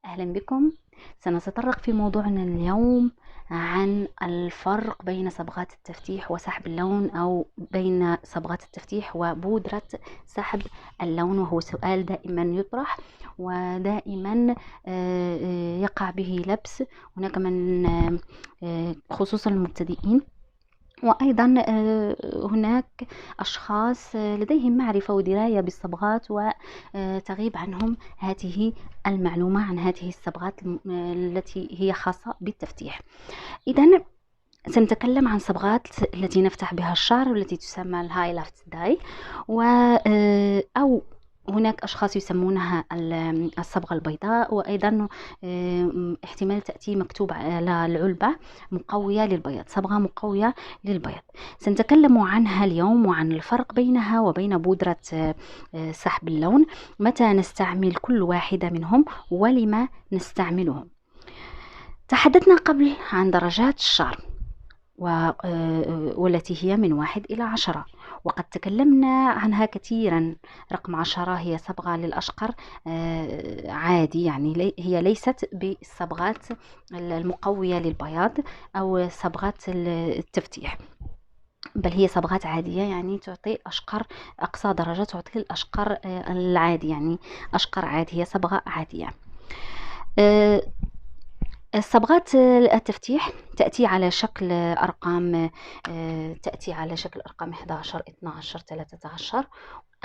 أهلا بكم. سنتطرق في موضوعنا اليوم عن الفرق بين صبغات التفتيح وسحب اللون، أو بين صبغات التفتيح وبودرة سحب اللون، وهو سؤال دائما يطرح ودائما يقع به لبس. هناك من خصوصا المبتدئين، وأيضا هناك أشخاص لديهم معرفة ودراية بالصبغات وتغيب عنهم هذه المعلومة عن هذه الصبغات التي هي خاصة بالتفتيح. إذن سنتكلم عن صبغات التي نفتح بها الشعر والتي تسمى الهايلايت داي، أو هناك أشخاص يسمونها الصبغة البيضاء، وأيضا احتمال تأتي مكتوب على العلبة مقوية للبياض، صبغة مقوية للبياض. سنتكلم عنها اليوم وعن الفرق بينها وبين بودرة سحب اللون، متى نستعمل كل واحدة منهم ولما نستعملهم. تحدثنا قبل عن درجات الشعر والتي هي من 1 إلى 10، وقد تكلمنا عنها كثيرا. رقم 10 هي صبغة للأشقر عادي، يعني هي ليست بالصبغات المقوية للبياض أو صبغات التفتيح، بل هي صبغات عادية، يعني تعطي أشقر أقصى درجة، تعطي الأشقر العادي، يعني أشقر عادي، هي صبغة عادية. صبغات التفتيح تأتي على شكل أرقام، تأتي على شكل أرقام 11 12 13،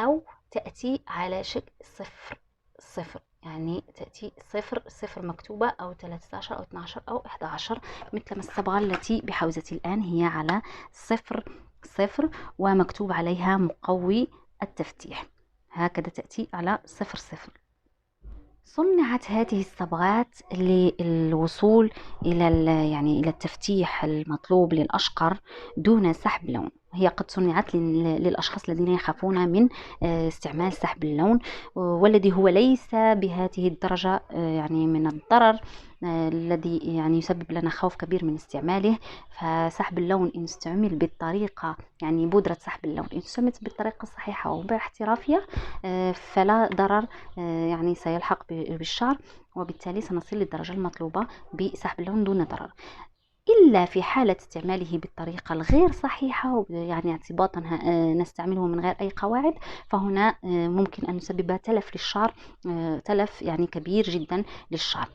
أو تأتي على شكل 0 0، يعني تأتي 0 0 مكتوبة، أو 13 أو 12 أو 11، مثل ما الصبغة التي بحوزتي الآن هي على 0 0 ومكتوب عليها مقوي التفتيح، هكذا تأتي على 0 0. صنعت هذه الصبغات للوصول إلى التفتيح المطلوب للأشقر دون سحب لون. هي قد صنعت للأشخاص الذين يخافون من استعمال سحب اللون، والذي هو ليس بهذه الدرجة يعني من الضرر الذي يعني يسبب لنا خوف كبير من استعماله. فسحب اللون إن استعمل بالطريقة، يعني بودرة سحب اللون إن استعملت بالطريقة الصحيحة وباحترافية فلا ضرر يعني سيلحق بالشعر، وبالتالي سنصل للدرجة المطلوبة بسحب اللون دون ضرر. إلا في حالة استعماله بالطريقة الغير صحيحة، يعني اعتباطا نستعمله من غير أي قواعد، فهنا ممكن أن نسبب تلف للشعر، تلف يعني كبير جدا للشعر.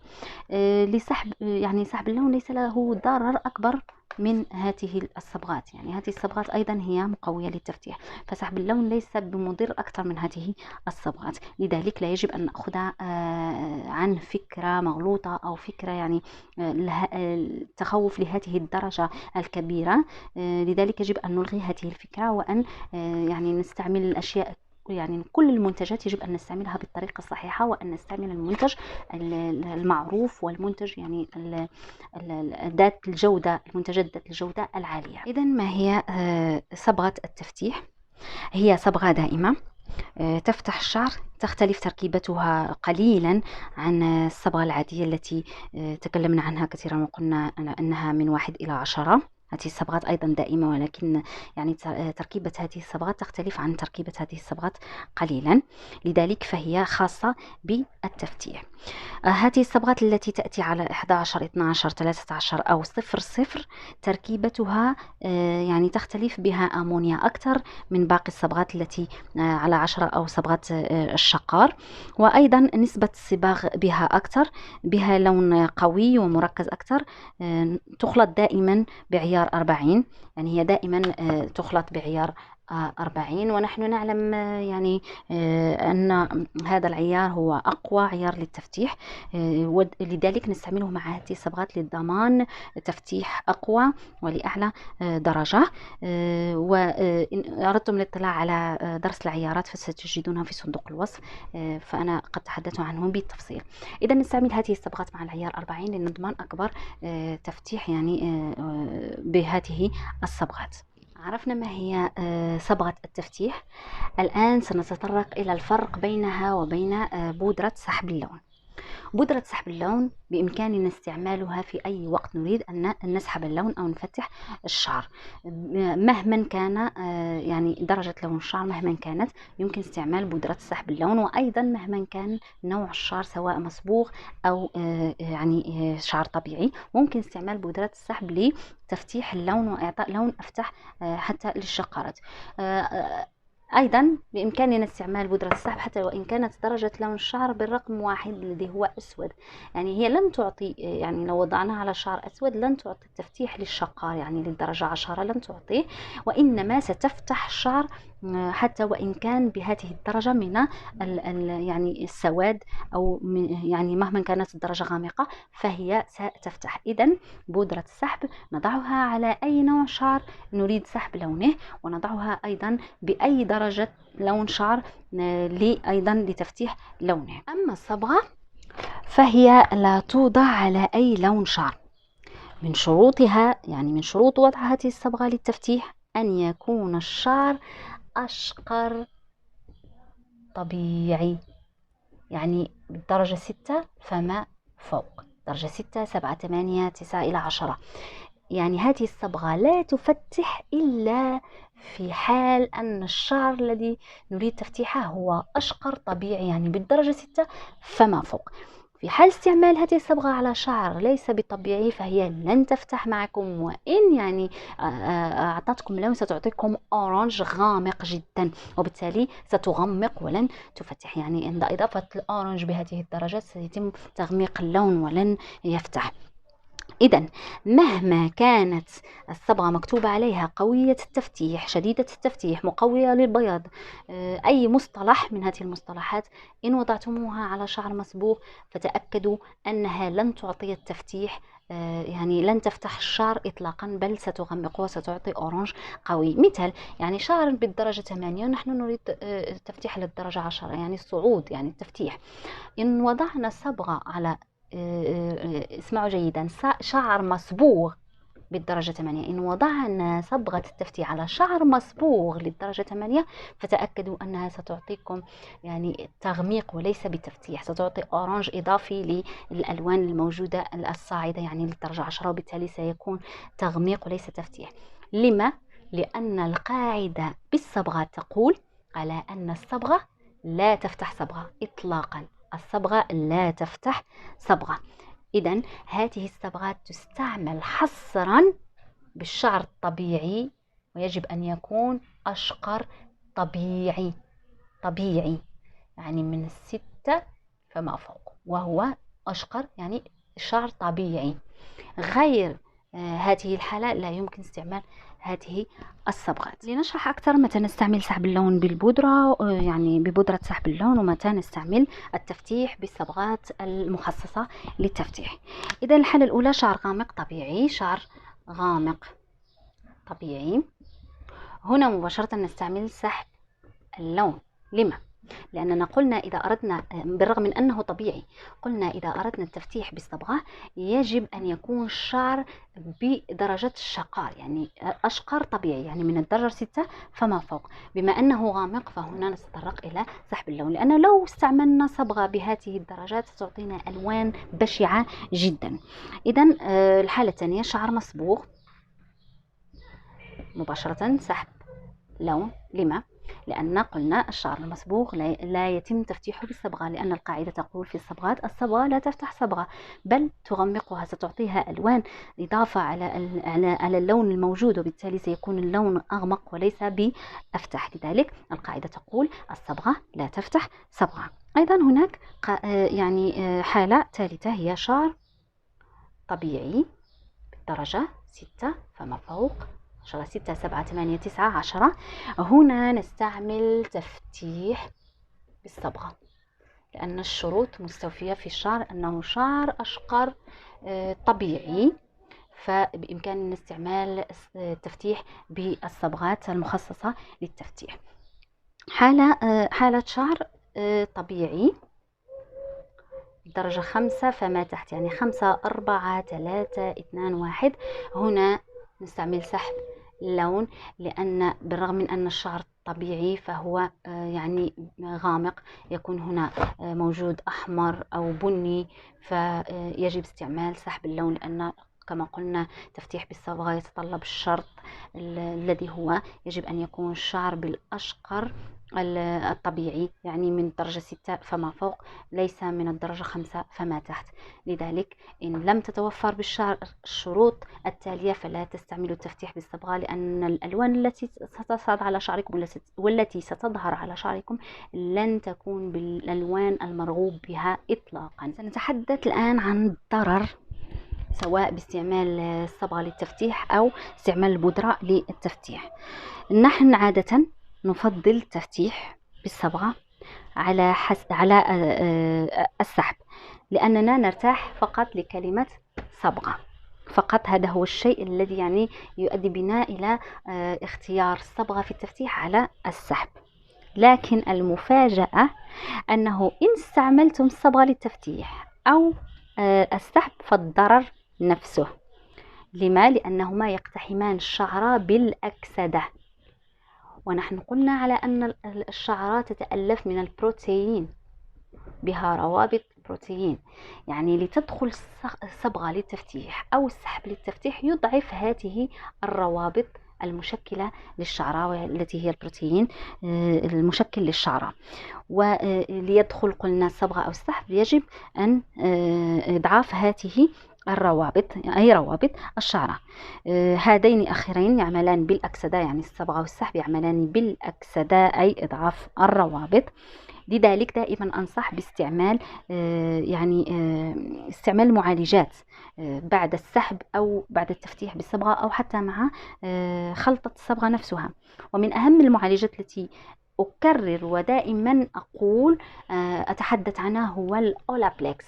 لسحب يعني سحب اللون ليس له ضرر أكبر من هذه الصبغات، يعني هذه الصبغات أيضا هي مقوية للتفتيح، فسحب اللون ليس بمضر أكثر من هذه الصبغات. لذلك لا يجب أن نأخذ عن فكرة مغلوطة أو فكرة يعني التخوف لهذه الدرجة الكبيرة. لذلك يجب أن نلغي هذه الفكرة، وأن يعني نستعمل الأشياء، يعني كل المنتجات يجب أن نستعملها بالطريقة الصحيحة، وأن نستعمل المنتج المعروف، والمنتج يعني ذات الجودة، المنتجات ذات الجودة العالية. إذن ما هي صبغة التفتيح؟ هي صبغة دائمة تفتح الشعر، تختلف تركيبتها قليلا عن الصبغة العادية التي تكلمنا عنها كثيرا وقلنا أنها من 1 إلى 10. هذه الصبغات أيضا دائمة، ولكن يعني تركيبة هذه الصبغات تختلف عن تركيبة هذه الصبغات قليلا، لذلك فهي خاصة بالتفتيح. هذه الصبغات التي تأتي على 11 12 13 أو 0 0 تركيبتها يعني تختلف بها أمونيا أكثر من باقي الصبغات التي على 10 أو صبغة الشقار، وأيضا نسبة الصباغ بها أكثر، بها لون قوي ومركز أكثر. تخلط دائما بعيار 40، يعني هي دائما تخلط بعيار 40، ونحن نعلم يعني أن هذا العيار هو أقوى عيار للتفتيح، ولذلك نستعمله مع هذه الصبغات للضمان تفتيح أقوى ولأعلى درجة. وإن أردتم الاطلاع على درس العيارات فستجدونها في صندوق الوصف، فأنا قد تحدثت عنهم بالتفصيل. إذا نستعمل هذه الصبغات مع العيار 40 لنضمن أكبر تفتيح يعني بهذه الصبغات. عرفنا ما هي صبغة التفتيح. الآن سنتطرق إلى الفرق بينها وبين بودرة سحب اللون. بودرة سحب اللون بإمكاننا استعمالها في أي وقت نريد أن نسحب اللون أو نفتح الشعر مهما كان، يعني درجة لون الشعر مهما كانت يمكن استعمال بودرة سحب اللون، وأيضا مهما كان نوع الشعر سواء مصبوغ أو يعني شعر طبيعي ممكن استعمال بودرة السحب لتفتيح اللون وإعطاء لون أفتح حتى للشقارات. أيضا بإمكاننا استعمال بودرة السحب حتى وإن كانت درجة لون الشعر بالرقم 1 الذي هو أسود، يعني هي لن تعطي، يعني لو وضعناها على شعر أسود لن تعطي التفتيح للشقار يعني للدرجة 10 لن تعطيه، وإنما ستفتح الشعر حتى وإن كان بهذه الدرجة من يعني السواد أو يعني مهما كانت الدرجة غامقة فهي ستفتح. إذن بودرة السحب نضعها على أي نوع شعر نريد سحب لونه، ونضعها أيضا بأي درجة لون شعر أيضا لتفتيح لونه. أما الصبغة فهي لا توضع على أي لون شعر. من شروطها، يعني من شروط وضع هذه الصبغة للتفتيح أن يكون الشعر أشقر طبيعي، يعني بالدرجة 6 فما فوق، درجة 6 7 8 9 إلى 10. يعني هذه الصبغة لا تفتح إلا في حال أن الشعر الذي نريد تفتيحه هو أشقر طبيعي، يعني بالدرجة 6 فما فوق. في حال استعمال هذه الصبغة على شعر ليس بطبيعي فهي لن تفتح معكم، وإن يعني أعطتكم لون ستعطيكم أورانج غامق جدا، وبالتالي ستغمق ولن تفتح. يعني عند إضافة الأورانج بهذه الدرجات سيتم تغميق اللون ولن يفتح. إذن مهما كانت الصبغة مكتوب عليها قوية التفتيح، شديدة التفتيح، مقوية للبياض، أي مصطلح من هذه المصطلحات إن وضعتموها على شعر مصبوغ فتأكدوا أنها لن تعطي التفتيح، يعني لن تفتح الشعر إطلاقا بل ستغمقه وستعطي أورانج قوي. مثال يعني شعر بالدرجة 8 ونحن نريد التفتيح للدرجة 10 يعني الصعود يعني التفتيح. إن وضعنا صبغة على اسمعوا جيدا شعر مصبوغ بالدرجة 8، إن وضعنا صبغة التفتيح على شعر مصبوغ للدرجة 8 فتأكدوا أنها ستعطيكم يعني تغميق وليس بتفتيح، ستعطي أورانج إضافي للألوان الموجودة الصاعدة يعني للدرجة 10، وبالتالي سيكون تغميق وليس تفتيح. لما؟ لأن القاعدة بالصبغة تقول على أن الصبغة لا تفتح صبغة إطلاقا، الصبغة لا تفتح صبغة. إذن هذه الصبغات تستعمل حصرا بالشعر الطبيعي، ويجب أن يكون أشقر طبيعي يعني من 6 فما فوق، وهو أشقر يعني شعر طبيعي. غير هذه الحالة لا يمكن استعمال هذه الصبغات. لنشرح أكثر متى نستعمل سحب اللون بالبودرة، يعني ببودرة سحب اللون، ومتى نستعمل التفتيح بالصبغات المخصصة للتفتيح. إذا الحالة الأولى شعر غامق طبيعي، شعر غامق طبيعي، هنا مباشرة نستعمل سحب اللون. لما؟ لأننا قلنا إذا أردنا، بالرغم من أنه طبيعي، قلنا إذا أردنا التفتيح بالصبغة يجب أن يكون الشعر بدرجة الشقار، يعني أشقر طبيعي، يعني من الدرجة 6 فما فوق. بما أنه غامق فهنا نتطرق إلى سحب اللون، لأنه لو استعملنا صبغة بهذه الدرجات ستعطينا ألوان بشعة جدا. إذن الحالة الثانية شعر مصبوغ، مباشرة سحب لون. لما؟ لأن قلنا الشعر المصبوغ لا يتم تفتيحه بالصبغة، لأن القاعدة تقول في الصبغات الصبغة لا تفتح صبغة بل تغمقها، ستعطيها ألوان إضافة على اللون الموجود، وبالتالي سيكون اللون أغمق وليس بأفتح. لذلك القاعدة تقول الصبغة لا تفتح صبغة. أيضا هناك يعني حالة ثالثة هي شعر طبيعي بالدرجة 6 فما فوق، 6 7 8 9 10. هنا نستعمل تفتيح بالصبغة لأن الشروط مستوفية في الشعر، أنه شعر أشقر طبيعي، فبإمكاننا استعمال التفتيح بالصبغات المخصصة للتفتيح. حالة شعر طبيعي درجة 5 فما تحت، يعني 5 4 3 2 1. هنا نستعمل سحب اللون، لأن بالرغم من أن الشعر طبيعي فهو يعني غامق، يكون هنا موجود أحمر أو بني، فيجب استعمال سحب اللون، لأن كما قلنا تفتيح بالصبغة يتطلب الشرط الذي هو يجب أن يكون الشعر بالأشقر الطبيعي، يعني من درجة 6 فما فوق، ليس من الدرجة 5 فما تحت. لذلك إن لم تتوفر بالشعر الشروط التالية فلا تستعملوا التفتيح بالصبغة، لأن الألوان التي ستصعد على شعركم والتي ستظهر على شعركم لن تكون بالألوان المرغوب بها إطلاقا. سنتحدث الآن عن الضرر سواء باستعمال الصبغة للتفتيح أو استعمال البودرة للتفتيح. نحن عادة نفضل التفتيح بالصبغة على السحب، لأننا نرتاح فقط لكلمة صبغة فقط. هذا هو الشيء الذي يعني يؤدي بنا إلى اختيار الصبغة في التفتيح على السحب. لكن المفاجأة أنه إن استعملتم الصبغة للتفتيح أو السحب فالضرر نفسه. لما؟ لأنهما يقتحمان الشعر بالأكسدة، ونحن قلنا على أن الشعرة تتألف من البروتين، بها روابط بروتين، يعني لتدخل الصبغة للتفتيح أو السحب للتفتيح يضعف هذه الروابط المشكلة للشعرة، والتي هي البروتين المشكل للشعرة. وليدخل قلنا الصبغة أو السحب يجب أن إضعاف هذه الروابط، أي روابط الشعرة. هذين الأخيرين يعملان بالأكسدة، يعني الصبغة والسحب يعملان بالأكسدة أي إضعاف الروابط. لذلك دائما أنصح باستعمال استعمال المعالجات بعد السحب أو بعد التفتيح بالصبغة، أو حتى مع خلطة الصبغة نفسها. ومن أهم المعالجات التي أكرر ودائما أقول أتحدث عنها هو الأولابلكس،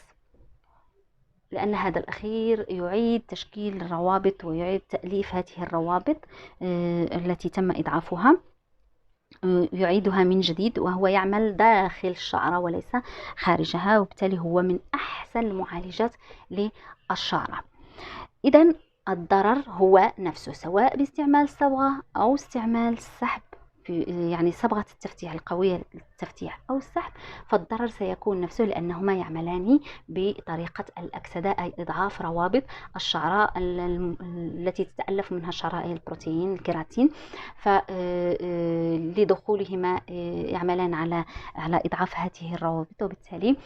لأن هذا الأخير يعيد تشكيل الروابط ويعيد تأليف هذه الروابط التي تم إضعافها، يعيدها من جديد، وهو يعمل داخل الشعرة وليس خارجها، وبالتالي هو من أحسن المعالجات للشعرة. إذن الضرر هو نفسه سواء باستعمال الصبغة أو استعمال السحب، يعني صبغة التفتيح القوية للتفتيح أو السحب، فالضرر سيكون نفسه، لأنهما يعملان بطريقة الأكسدة أي إضعاف روابط الشعراء التي تتألف منها الشعراء البروتين الكيراتين، فلدخولهما يعملان على إضعاف هذه الروابط، وبالتالي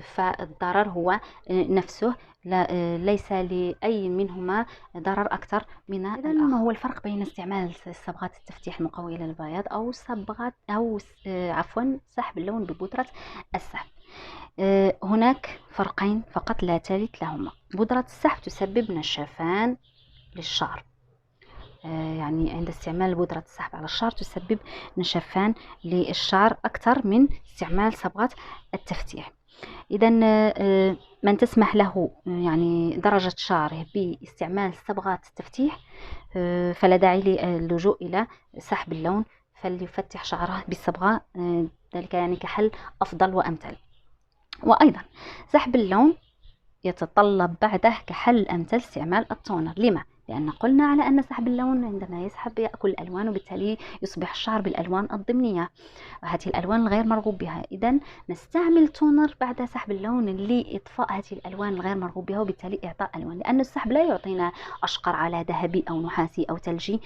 فالضرر هو نفسه، ليس لأي منهما ضرر أكثر من الآخر. إذن ما هو الفرق بين استعمال صبغات التفتيح المقوية للبياض أو سحب اللون ببودرة السحب؟ هناك فرقين فقط لا ثالث لهما. بودرة السحب تسبب نشفان للشعر، يعني عند استعمال بودرة السحب على الشعر تسبب نشفان للشعر أكثر من استعمال صبغة التفتيح. إذن من تسمح له يعني درجة شعره باستعمال صبغات التفتيح فلا داعي للجوء إلى سحب اللون، فليفتح شعره بالصبغة، ذلك يعني كحل أفضل وأمثل. وأيضا سحب اللون يتطلب بعده كحل أمثل استعمال التونر. لما؟ لأن قلنا على أن سحب اللون عندما يسحب يأكل الألوان، وبالتالي يصبح الشعر بالألوان الضمنية، وهذه الألوان الغير مرغوب بها. إذن نستعمل تونر بعد سحب اللون لإطفاء هذه الألوان الغير مرغوب بها، وبالتالي إعطاء ألوان، لأن السحب لا يعطينا أشقر على ذهبي أو نحاسي أو ثلجي،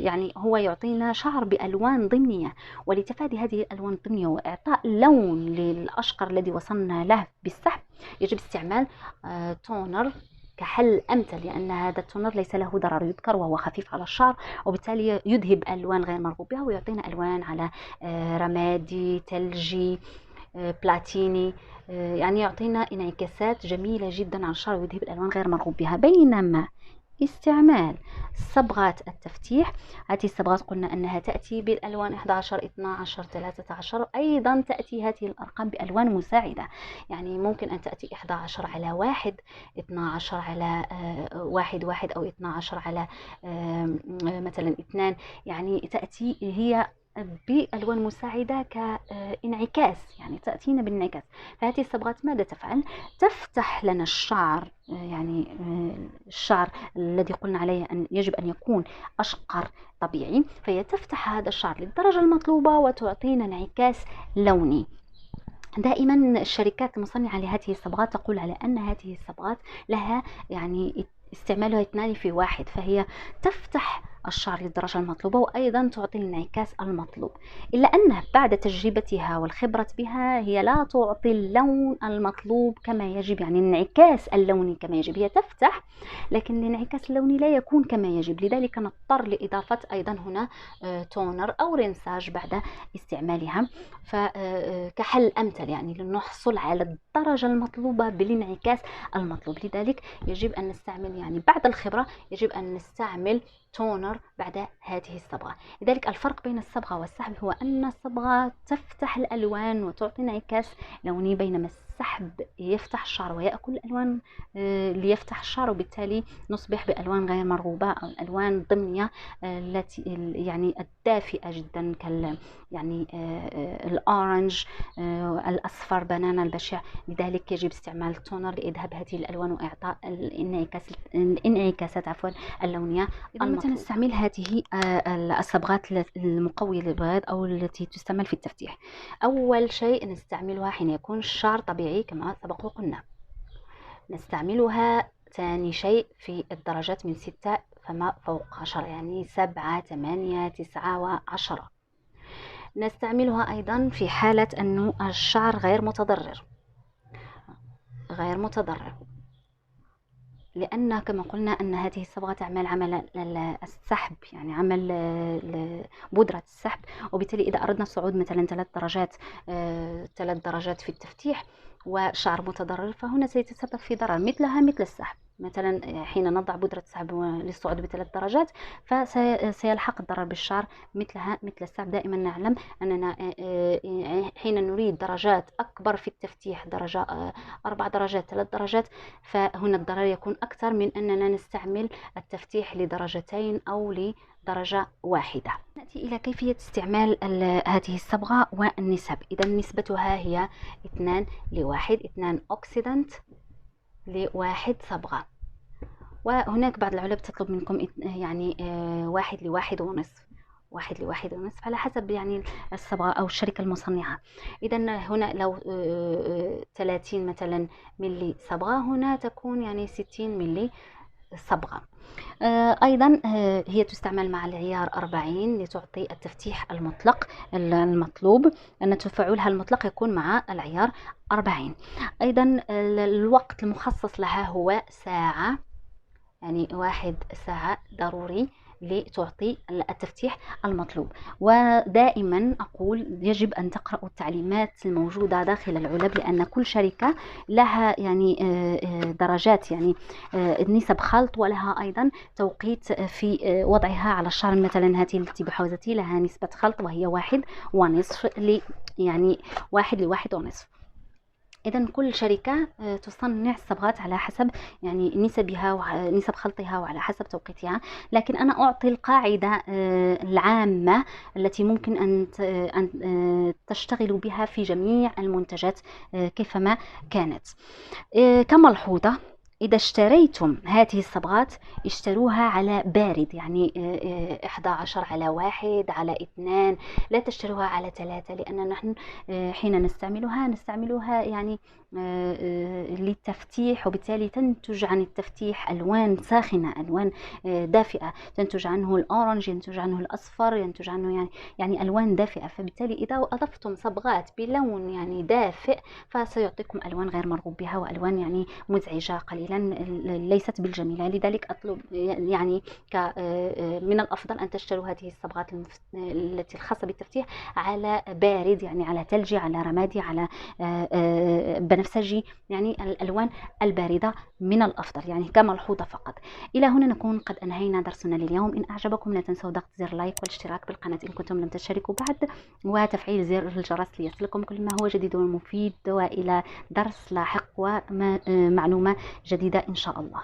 يعني هو يعطينا شعر بألوان ضمنية. ولتفادي هذه الألوان الضمنية وإعطاء لون للأشقر الذي وصلنا له بالسحب يجب استعمال تونر كحل أمثل، لأن هذا التونر ليس له ضرر يذكر وهو خفيف على الشعر، وبالتالي يذهب ألوان غير مرغوب بها ويعطينا ألوان على رمادي، ثلجي، بلاتيني، يعني يعطينا انعكاسات جميلة جدا على الشعر ويذهب الألوان غير مرغوب بها. بينما استعمال صبغات التفتيح، هذه الصبغات قلنا أنها تأتي بالألوان 11 12 13، أيضا تأتي هذه الأرقام بألوان مساعدة، يعني ممكن أن تأتي 11 على 1، 12 على 1 أو 12 على مثلا 2، يعني تأتي هي بألوان مساعدة كانعكاس، يعني تأتينا بالانعكاس. فهذه الصبغات ماذا تفعل؟ تفتح لنا الشعر، يعني الشعر الذي قلنا عليه أن يجب أن يكون أشقر طبيعي، فهي تفتح هذا الشعر للدرجة المطلوبة وتعطينا انعكاس لوني. دائما الشركات المصنعة لهذه الصبغات تقول على أن هذه الصبغات لها يعني استعمالها اثنان في واحد، فهي تفتح الشعر للدرجة المطلوبة وأيضا تعطي الانعكاس المطلوب، إلا أن بعد تجربتها والخبرة بها هي لا تعطي اللون المطلوب كما يجب، يعني الانعكاس اللوني كما يجب. هي تفتح لكن الانعكاس اللوني لا يكون كما يجب، لذلك نضطر لإضافة أيضا هنا تونر أو رنساج بعد استعمالها، فكحل أمثل يعني لنحصل على الدرجة المطلوبة بالانعكاس المطلوب. لذلك يجب أن نستعمل، يعني بعد الخبرة يجب أن نستعمل تونر بعد هذه الصبغة. لذلك الفرق بين الصبغة والسحب هو أن الصبغة تفتح الألوان وتعطي انعكاس لوني، بينما السحب يفتح الشعر ويأكل الألوان ليفتح الشعر، وبالتالي نصبح بألوان غير مرغوبة أو الألوان الضمنية التي يعني الدافئة جدا يعني الأورنج، الأصفر، بنانا البشع. لذلك يجب استعمال التونر لإذهاب هذه الألوان وإعطاء الانعكاسات اللونية. متى نستعمل هذه الصبغات المقوية للبياض أو التي تستعمل في التفتيح؟ أول شيء نستعملها حين يكون الشعر طبيعي كما سبق وقلنا. نستعملها ثاني شيء في الدرجات من 6 فما فوق 10، يعني 7 8 9 و10. نستعملها أيضا في حالة أنه الشعر غير متضرر، لأن كما قلنا أن هذه الصبغة تعمل عمل السحب، يعني عمل بودرة السحب، وبالتالي إذا أردنا الصعود مثلا 3 درجات في التفتيح وشعر متضرر، فهنا سيتسبب في ضرر مثلها مثل السحب. مثلا حين نضع بودرة السحب للصعود ب3 درجات فسيلحق الضرر بالشعر مثلها مثل السحب. دائما نعلم أننا حين نريد درجات أكبر في التفتيح، درجة 4 درجات 3 درجات، فهنا الضرر يكون أكثر من أننا نستعمل التفتيح لدرجتين أو لدرجة واحدة. نأتي إلى كيفية استعمال هذه الصبغة والنسب. إذا نسبتها هي 2:1، 2 أوكسيدانت ل1 صبغة. وهناك بعض العلب تطلب منكم يعني 1:1.5 على حسب يعني الصبغة أو الشركة المصنعة. إذا هنا لو 30 مثلا ملي صبغة، هنا تكون يعني 60 ملي صبغة. أيضا هي تستعمل مع العيار 40 لتعطي التفتيح المطلق المطلوب، أن تفاعلها المطلق يكون مع العيار 40. أيضا الوقت المخصص لها هو ساعة، يعني 1 ساعة ضروري لتعطي التفتيح المطلوب. ودائما أقول يجب أن تقرأوا التعليمات الموجودة داخل العلب، لأن كل شركة لها يعني درجات، يعني نسب خلط، ولها أيضا توقيت في وضعها على الشعر. مثلا هذه التي بحوزتي لها نسبة خلط وهي 1.5 يعني 1:1.5. إذا كل شركة تصنع الصبغات على حسب يعني نسبها ونسب خلطها وعلى حسب توقيتها، لكن أنا أعطي القاعدة العامة التي ممكن أن تشتغلوا بها في جميع المنتجات كيفما كانت. كملحوظة، إذا اشتريتم هذه الصبغات اشتروها على بارد، يعني 11:1 على 2، لا تشتروها على 3، لأن نحن حين نستعملها يعني للتفتيح، وبالتالي تنتج عن التفتيح ألوان ساخنة، ألوان دافئة، تنتج عنه الأورنج، ينتج عنه الأصفر، ينتج عنه يعني ألوان دافئة. فبالتالي إذا أضفتم صبغات بلون يعني دافئ فسيعطيكم ألوان غير مرغوب بها وألوان يعني مزعجة قليلا، ليست بالجميلة. لذلك أطلب يعني من الأفضل أن تشتروا هذه الصبغات التي الخاصة بالتفتيح على بارد، يعني على ثلجي، على رمادي، على بنفسجي، يعني الألوان الباردة من الأفضل، يعني كملحوظة فقط. إلى هنا نكون قد أنهينا درسنا لليوم. إن أعجبكم لا تنسوا ضغط زر لايك والاشتراك بالقناة إن كنتم لم تشتركوا بعد، وتفعيل زر الجرس ليصلكم كل ما هو جديد ومفيد، وإلى درس لاحق ومعلومة جديدة إن شاء الله.